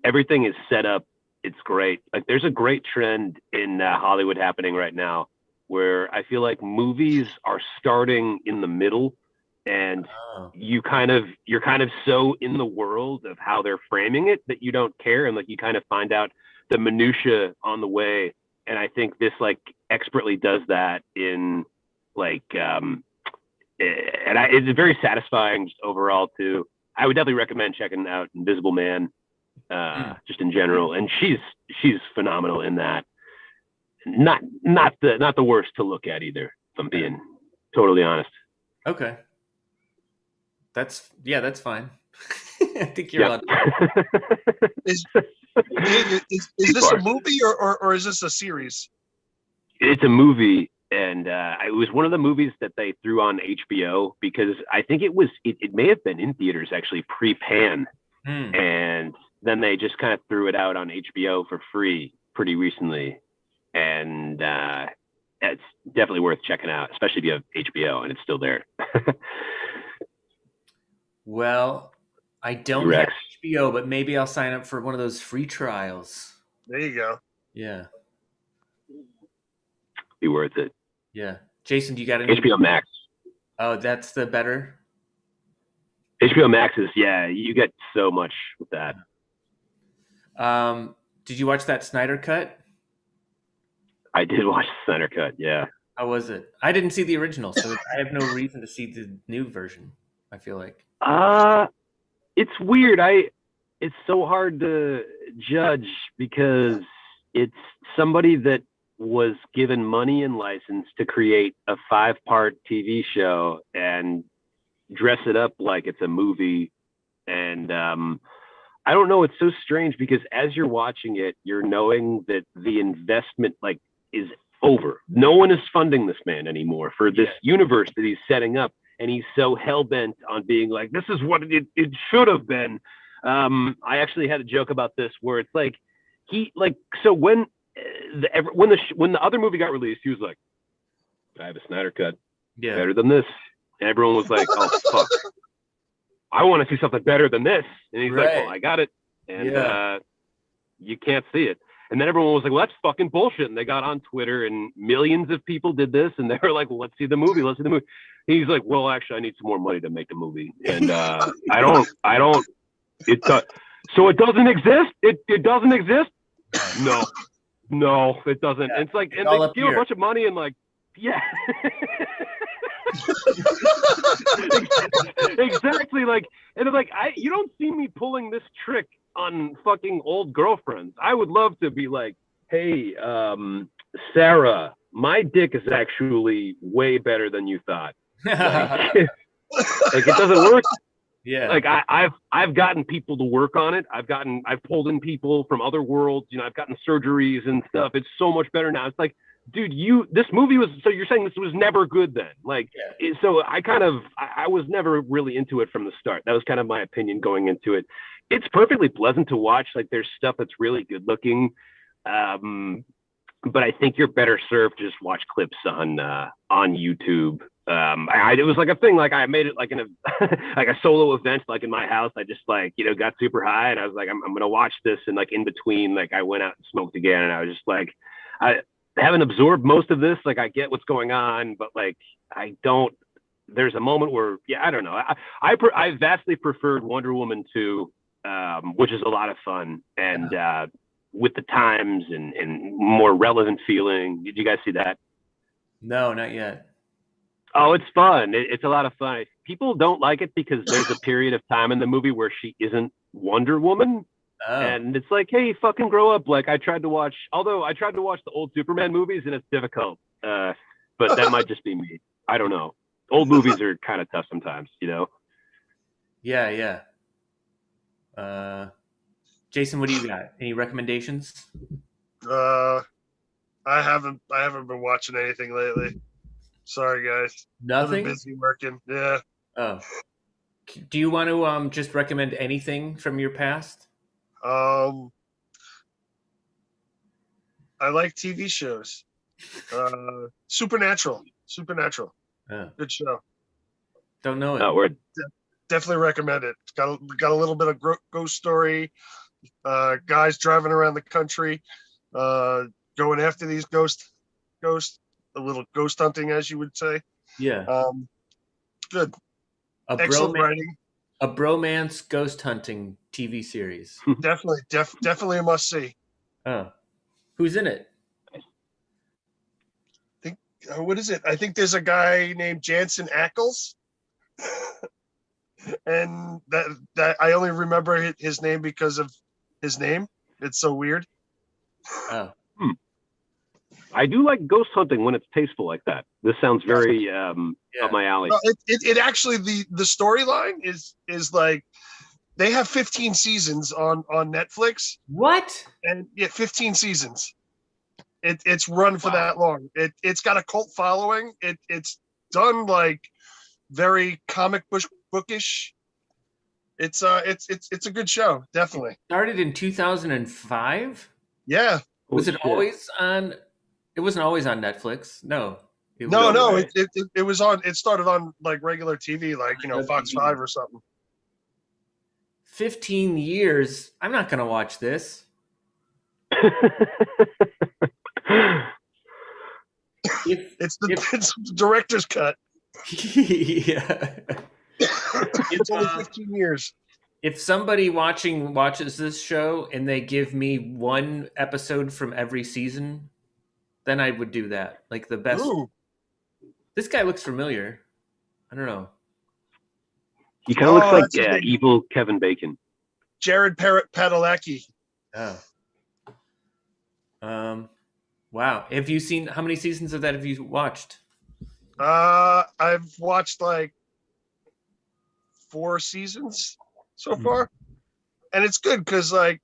everything is set up. It's great. Like there's a great trend in Hollywood happening right now where I feel like movies are starting in the middle, and you're kind of so in the world of how they're framing it that you don't care, and like you kind of find out the minutia on the way. And I think this like expertly does that in like it's very satisfying just overall too. I would definitely recommend checking out Invisible Man just in general, and she's phenomenal in that. Not the worst to look at either, if I'm being totally honest. Okay. That's fine. I think you're allowed. Is this a movie or is this a series? It's a movie, and it was one of the movies that they threw on HBO because I think it may have been in theaters actually pre-Pan, and then they just kind of threw it out on HBO for free pretty recently, and it's definitely worth checking out, especially if you have HBO and it's still there. Well, I don't have HBO, but maybe I'll sign up for one of those free trials. There you go. Yeah. Be worth it. Yeah. Jason, do you got any? HBO Max. Oh, that's the better? HBO Max is, you get so much with that. Did you watch that Snyder Cut? I did watch the Snyder Cut, yeah. How was it? I didn't see the original, so I have no reason to see the new version, I feel like. It's weird. It's so hard to judge because it's somebody that was given money and license to create a 5-part TV show and dress it up like it's a movie. And I don't know, it's so strange because as you're watching it, you're knowing that the investment like is over. No one is funding this man anymore for this universe that he's setting up. And he's so hell-bent on being like, this is what it should have been. I actually had a joke about this where it's like, when the other movie got released, he was like, I have a Snyder Cut better than this. And everyone was like, oh, fuck. I want to see something better than this. And he's like, well, I got it. And you can't see it. And then everyone was like, well, that's fucking bullshit. And they got on Twitter and millions of people did this. And they were like, well, let's see the movie. Let's see the movie. And he's like, well, actually, I need some more money to make the movie. And so it doesn't exist? It doesn't exist? No. No, it doesn't. Yeah. It's like, It's and all they up steal a here. bunch of money and like, yeah. Exactly. Like, and it's like, you don't see me pulling this trick on fucking old girlfriends. I would love to be like, hey, Sarah, my dick is actually way better than you thought. Like, like it doesn't work. Yeah. Like I've gotten people to work on it. I've pulled in people from other worlds. You know, I've gotten surgeries and stuff. It's so much better now. It's like, dude, this movie was, so you're saying this was never good then? Like, Yeah. so I was never really into it from the start. That was kind of my opinion going into it. It's perfectly pleasant to watch. Like, there's stuff that's really good looking. But I think you're better served to just watch clips on YouTube. It was like a thing, like I made it like in a like a solo event, like in my house. I just like, you know, got super high and I was like, I'm gonna watch this, and like in between, like I went out and smoked again, and I was just like, I haven't absorbed most of this. Like, I get what's going on, but like I don't. There's a moment where, yeah, I don't know. I vastly preferred Wonder Woman 2, which is a lot of fun, and with the times and more relevant feeling. Did you guys see that? No, not yet. Oh, it's fun. It's a lot of fun. People don't like it because there's a period of time in the movie where she isn't Wonder Woman. Oh. And it's like, hey, fucking grow up. Like, I tried to watch the old Superman movies, and it's difficult. But that might just be me. I don't know. Old movies are kind of tough sometimes, you know? Yeah. Jason, what do you got? Any recommendations? I haven't been watching anything lately. Sorry, guys. Nothing? I've been busy working. Yeah. Oh. Do you want to just recommend anything from your past? I like TV shows. Supernatural. Oh. Good show. Don't know it. Oh, we're Definitely recommend it. It's got a little bit of ghost story. Guys driving around the country, going after these ghosts. A little ghost hunting, as you would say. Yeah. Good. A Excellent writing. A bromance ghost hunting TV series. Definitely a must see. Oh. Who's in it? What is it? I think there's a guy named Jansen Ackles. And that I only remember his name because of his name. It's so weird. Oh. I do like ghost hunting when it's tasteful like that. This sounds very up my alley. No, it actually, the storyline is like, they have 15 seasons on Netflix. What? And 15 seasons. It's run for that long. It's got a cult following. It's done like very comic bookish. It's a good show, definitely. Started in 2005? Yeah. Was it always on? It wasn't always on Netflix. No. No. It was on. It started on like regular TV, like, you know, Fox 5 or something. 15 years. I'm not gonna watch this. It's the director's cut. Yeah. It's only 15 years. If somebody watches this show and they give me one episode from every season, then I would do that. Like the best. Ooh. This guy looks familiar. I don't know. He kind of looks like evil Kevin Bacon. Jared Padalecki. Oh. Wow. Have you seen, how many seasons of that have you watched? I've watched like 4 seasons so far, and it's good because, like,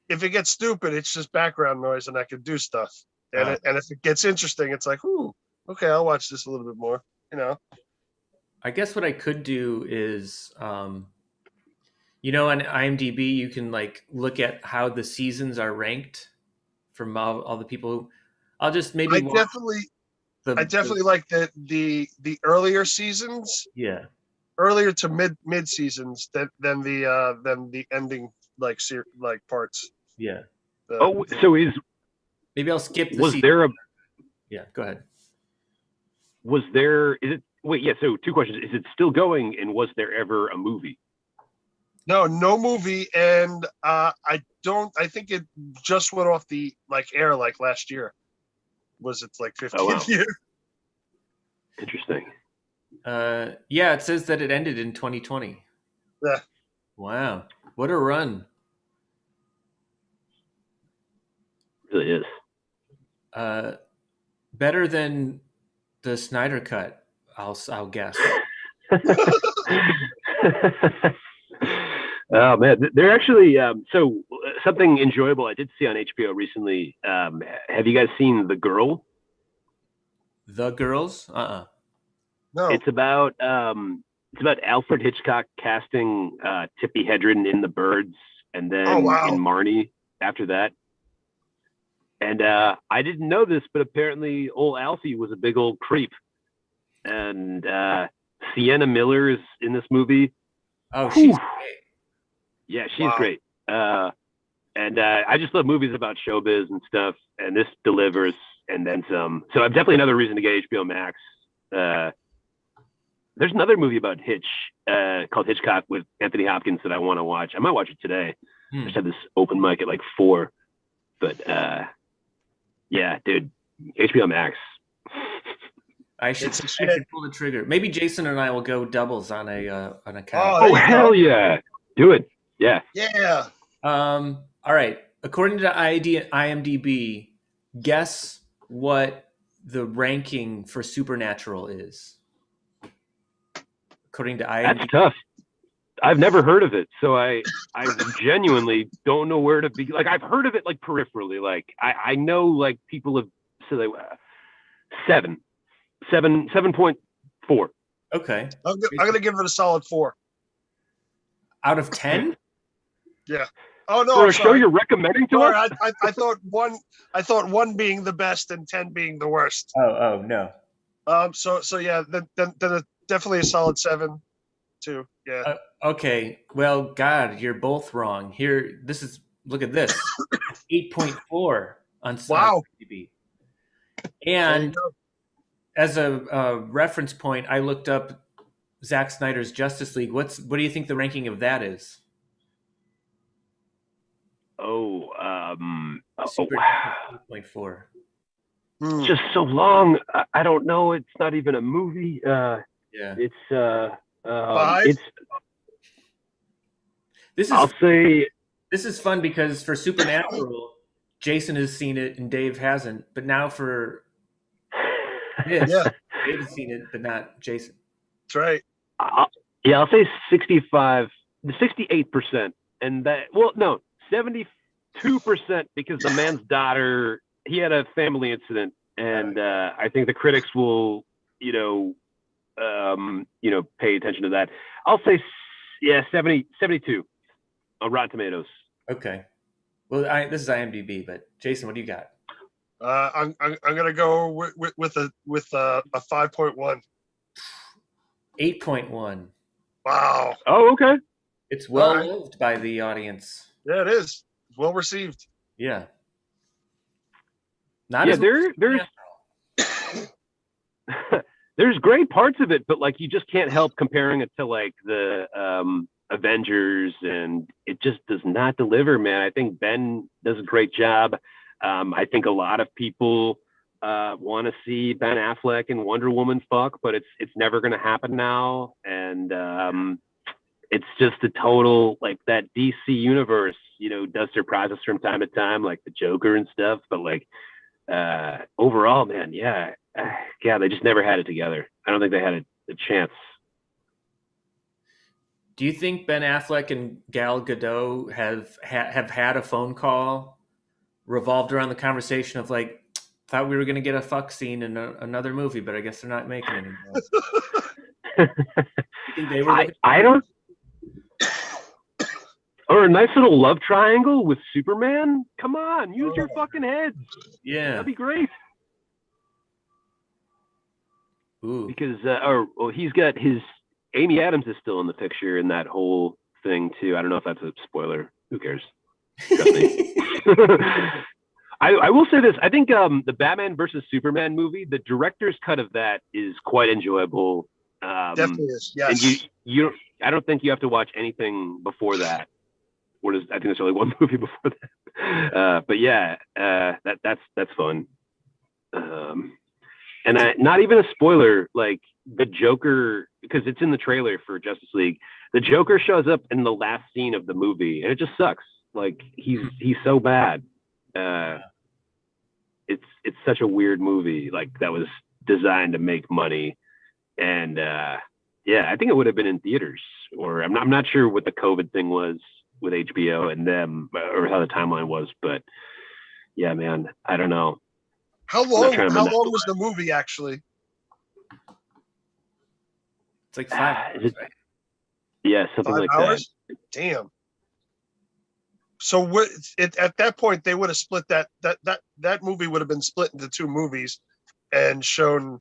if it gets stupid, it's just background noise, and I can do stuff. And and if it gets interesting, it's like, ooh, okay, I'll watch this a little bit more. You know. I guess what I could do is, you know, on IMDb, you can like look at how the seasons are ranked from all the people who. I'll just maybe. I definitely like the earlier seasons. Yeah. Earlier to mid seasons than the ending like parts. Yeah. So maybe I'll skip. Yeah, go ahead. So 2 questions. Is it still going, and was there ever a movie? No movie, and I think it just went off the air last year. Was it 15th Oh, wow. year? Interesting. Yeah, it says that it ended in 2020. Yeah. Wow, what a run! It really is. Better than the Snyder cut, I'll guess. Oh man, they're actually so something enjoyable I did see on HBO recently. Have you guys seen The Girl? The Girls? No. It's about Alfred Hitchcock casting Tippi Hedren in The Birds and then Oh, wow. in Marnie after that. And I didn't know this, but apparently old Alfie was a big old creep. And Sienna Miller is in this movie. Oh, she's great. Yeah, she's Wow. great. And I just love movies about showbiz and stuff, and this delivers and then some. So I'm definitely another reason to get HBO Max. There's another movie about Hitch called Hitchcock with Anthony Hopkins that I want to watch. I might watch it today. I just had this open mic at 4. But yeah, dude, HBO Max. I should pull the trigger. Maybe Jason and I will go doubles on a couch. Oh hell yeah, do it. Yeah. Yeah. All right. According to IMDb, guess what the ranking for Supernatural is. According to IMDb. That's tough. I've never heard of it, so I genuinely don't know where to be. I've heard of it peripherally. I know people have said 7.4. Okay. I'm gonna give it a solid 4. Out of 10? Yeah. Oh no! For a show you're recommending to us? I thought 1 being the best and 10 being the worst. Oh no. So yeah, then definitely a solid 7 too. Yeah. Okay. Well, God, you're both wrong. Here, look at this. 8.4 on IMDb. And as a reference point, I looked up Zack Snyder's Justice League. What do you think the ranking of that is? Oh, 8.4. It's just so long. I don't know. It's not even a movie. Yeah. It's 5. I'll say this is fun because for Supernatural, Jason has seen it and Dave hasn't. But now for this, Dave has seen it, but not Jason. That's right. I'll say 68%, and 72% because the man's daughter, he had a family incident, and I think the critics will, pay attention to that. I'll say, 72 on Rotten Tomatoes. Okay. Well, this is IMDb, but Jason, what do you got? I'm gonna go with a 5.1. 8.1. Wow. Oh, okay. It's well loved by the audience. Yeah, it is. Well received. Yeah. There's great parts of it, but you just can't help comparing it to the Avengers, and it just does not deliver, man. I think Ben does a great job. I think a lot of people want to see Ben Affleck and Wonder Woman fuck, but it's never going to happen now. And it's just a total that DC universe, does surprise us from time to time, like the Joker and stuff. But overall, man, yeah, they just never had it together. I don't think they had a chance. Do you think Ben Affleck and Gal Gadot have had a phone call revolved around the conversation of thought we were going to get a fuck scene in another movie, but I guess they're not making it anymore? You think they were I don't. Or a nice little love triangle with Superman? Come on, use your fucking heads. Yeah. That'd be great. Ooh. Because, he's got his... Amy Adams is still in the picture in that whole thing, too. I don't know if that's a spoiler. Who cares? Trust me. I will say this. I think the Batman versus Superman movie, the director's cut of that is quite enjoyable. Definitely is. And Yes. I don't think you have to watch anything before that. I think there's only one movie before that. But yeah, that's fun. And not even a spoiler, like the Joker, because it's in the trailer for Justice League. The Joker shows up in the last scene of the movie, and it just sucks. Like he's so bad. It's such a weird movie, like that was designed to make money, and yeah, I think it would have been in theaters, or I'm not sure what the COVID thing was with HBO and them, or how the timeline was, but yeah, man, I don't know. How long was the movie actually? It's like 5 hours. Yeah, something 5 like hours? that. Damn. So at that point they would have split that movie would have been split into 2 movies and shown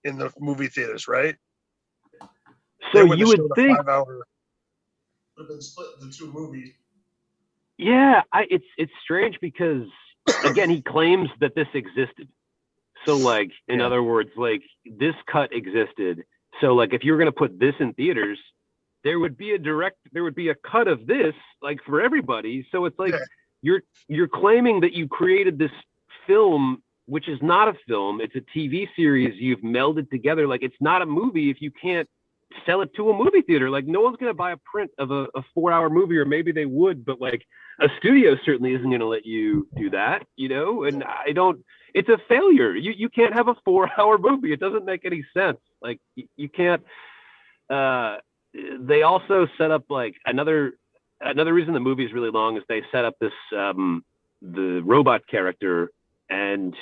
in the movie theaters, right? So you would think 5 hour would have been split into 2 movies. Yeah, it's strange because again he claims that this existed. So like in other words, like this cut existed. So like if you were gonna put this in theaters, there would be a cut of this like for everybody. So it's like you're claiming that you created this film, which is not a film. It's a TV series you've melded together. Like it's not a movie if you can't sell it to a movie theater. Like no one's gonna buy a print of a 4-hour movie, or maybe they would, but like a studio certainly isn't gonna let you do that, you know? And it's a failure. You can't have a 4-hour movie. It doesn't make any sense. Like you can't. They also set up like another reason the movie is really long is they set up this the robot character, and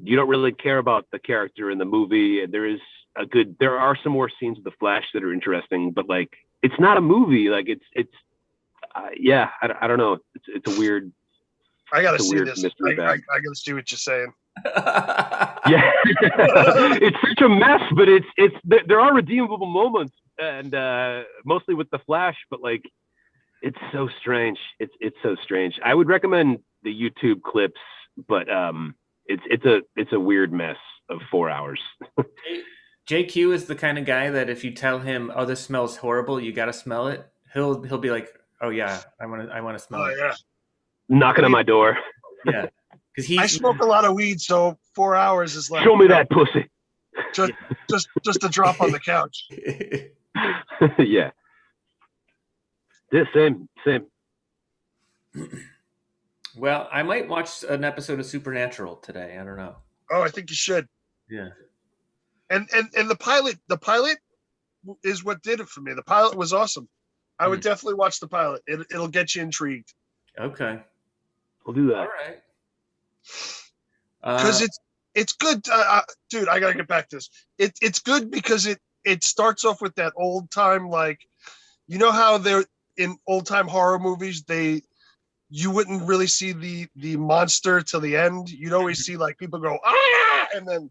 you don't really care about the character in the movie. And there are some more scenes of the Flash that are interesting, but like it's not a movie. Like yeah, I don't know. It's a weird. I gotta see this. I gotta see what you're saying. Yeah, it's such a mess, but there are redeemable moments, and mostly with the Flash, but like it's so strange. It's so strange. I would recommend the YouTube clips, but it's a weird mess of 4 hours. JQ is the kind of guy that if you tell him, "Oh, this smells horrible," you got to smell it. He'll be like, "Oh yeah, I want to smell it." Yeah. Knocking on my door. Yeah. Because I smoke a lot of weed, so 4 hours is like show me that pussy. Just a drop on the couch. Yeah. Same. Well, I might watch an episode of Supernatural today. I don't know. Oh, I think you should. Yeah. And the pilot is what did it for me. The pilot was awesome. I would definitely watch the pilot. It'll get you intrigued. Okay. We'll do that. All right. Because it's good, dude. I gotta get back to this. It's good because it starts off with that old time, like, you know how they're in old time horror movies, you wouldn't really see the monster till the end. You'd always see like people go and then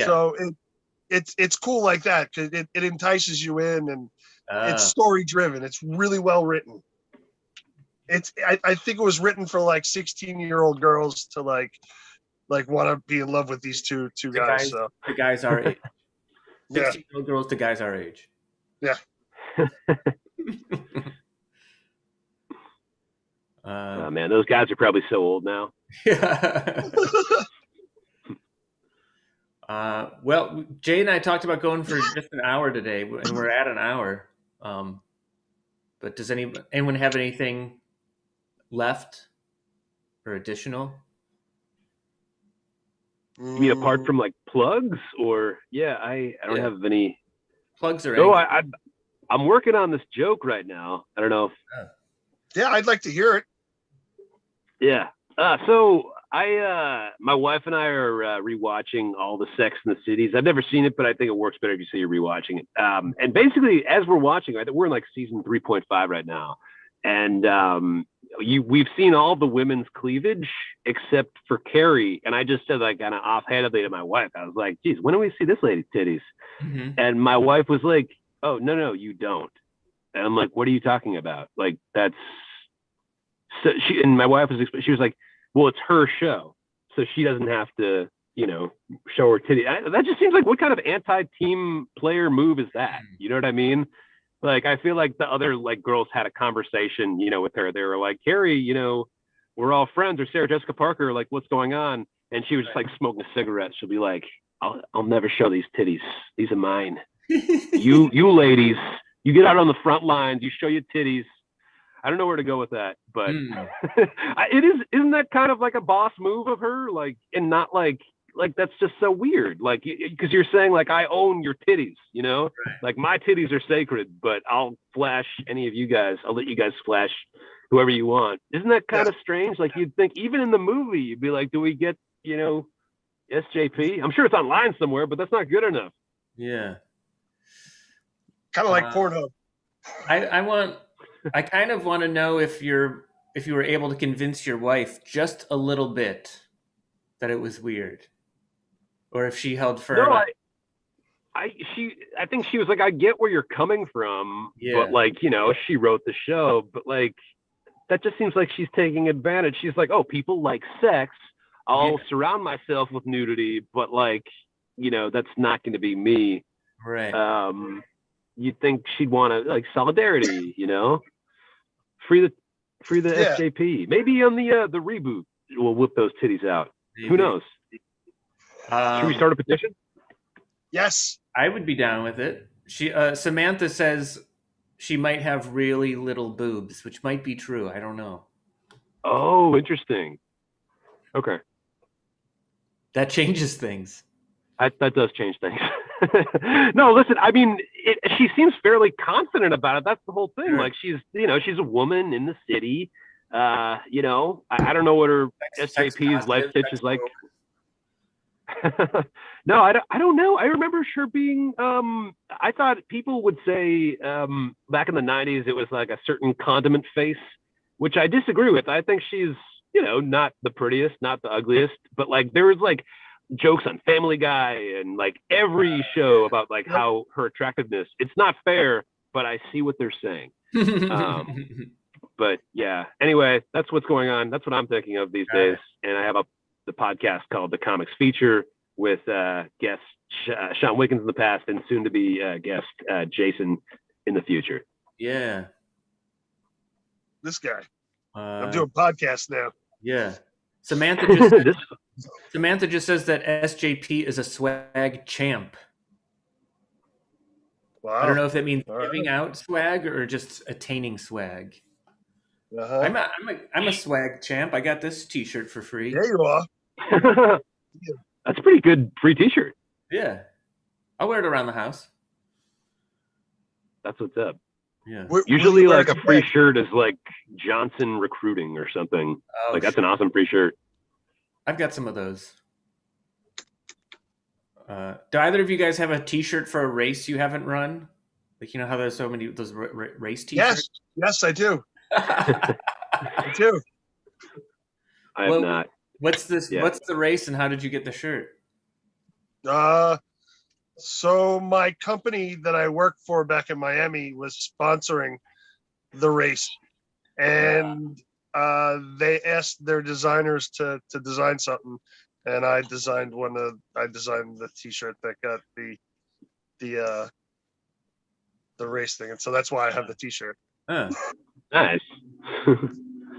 So it's cool like that because it entices you in, and it's story driven. It's really well written. I think it was written for like 16-year-old girls to like want to be in love with these two guys. So the guys our age. 16-year-old girls to guys our age. Yeah. Oh man, those guys are probably so old now. Yeah. Well, Jay and I talked about going for just an hour today, and we're at an hour. But does anyone have anything left or additional? You mean apart from like plugs, or I don't have any plugs or anything. I'm working on this joke right now. I don't know if I'd like to hear it. Yeah. So my wife and I are rewatching all the Sex and the Cities. I've never seen it, but I think it works better if you say you're rewatching it. And basically, as we're watching, we're in like season 3.5 right now, and we've seen all the women's cleavage except for Carrie. And I just said, like, kind of offhandedly to my wife, I was like, "Geez, when do we see this lady's titties?" Mm-hmm. And my wife was like, "Oh, no, you don't." And I'm like, "What are you talking about? Like, that's." So my wife was like, "Well, it's her show, so she doesn't have to show her titty. That just seems like what kind of anti-team player move is that? You know what I mean? Like, I feel like the other like girls had a conversation, with her. They were like, Carrie, we're all friends, or Sarah Jessica Parker, like, what's going on? And she was just like smoking a cigarette. She'll be like, I'll never show these titties. These are mine. You ladies, you get out on the front lines, you show your titties. I don't know where to go with that, but isn't that kind of like a boss move of her? Like, and not like that's just so weird. Like, because you're saying like, I own your titties, Right. like my titties are sacred, but I'll flash any of you guys. I'll let you guys flash whoever you want. Isn't that kind of strange? Like, you'd think even in the movie, you'd be like, do we get, SJP? I'm sure it's online somewhere, but that's not good enough. Yeah. Kind of like Pornhub. I kind of want to know if you were able to convince your wife just a little bit that it was weird, or if she held firm. No, I think she was like, I get where you're coming from, but like, she wrote the show, but like, that just seems like she's taking advantage. She's like, oh, people like sex. I'll surround myself with nudity, but like, that's not going to be me. Right. You'd think she'd want to like solidarity, free the SJP. Maybe on the reboot, we'll whip those titties out. Maybe. Who knows? Should we start a petition? Yes, I would be down with it. She Samantha says she might have really little boobs, which might be true. I don't know. Oh, interesting. Okay. That changes things. That does change things. No, listen, I mean, she seems fairly confident about it. That's the whole thing. Sure. Like, she's a woman in the city. I don't know what her SJP's life pitch is like. No, I don't know. I remember her being, I thought people would say back in the 90s, it was like a certain condiment face, which I disagree with. I think she's, not the prettiest, not the ugliest, but like there was like jokes on Family Guy and like every show about like how her attractiveness, it's not fair, but I see what they're saying. But yeah, anyway, that's what's going on. That's what I'm thinking of these days. And I have the podcast called The Comics Feature with guest Sean Wickens in the past and soon to be guest Jason in the future. Yeah. This guy. I'm doing podcasts now. Yeah. Samantha just says that SJP is a swag champ. Wow. I don't know if that means giving out swag or just attaining swag. Uh-huh. I'm a swag champ. I got this T-shirt for free. There you are. That's a pretty good free T-shirt. Yeah, I'll wear it around the house. That's what's up. Yeah. Usually, like a free shirt is like Johnson Recruiting or something. Oh, like that's an awesome free shirt. I've got some of those. Do either of you guys have a T-shirt for a race you haven't run? Like, how there's so many those race T-shirts? Yes, I do. I do. I have not. What's this? Yeah. What's the race, and how did you get the shirt? So my company that I worked for back in Miami was sponsoring the race, and they asked their designers to design something, and I designed the T-shirt that got the race thing, and so that's why I have the T-shirt. Nice.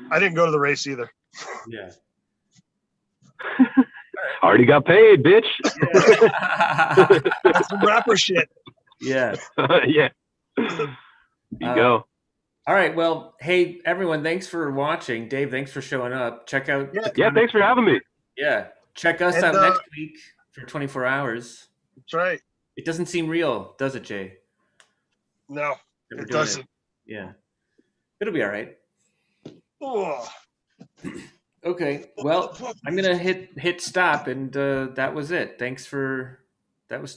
I didn't go to the race either. Yeah. Already got paid, bitch. Yeah. That's some rapper shit. Yeah. Yeah. There you go. All right. Well, hey, everyone, thanks for watching. Dave, thanks for showing up. Check out. Yeah, thanks for having me. Yeah. Check us out next week for 24 hours. That's right. It doesn't seem real, does it, Jay? No, it doesn't. Yeah. It'll be all right. Oh. Okay. Well, I'm going to hit stop, and that was it. That was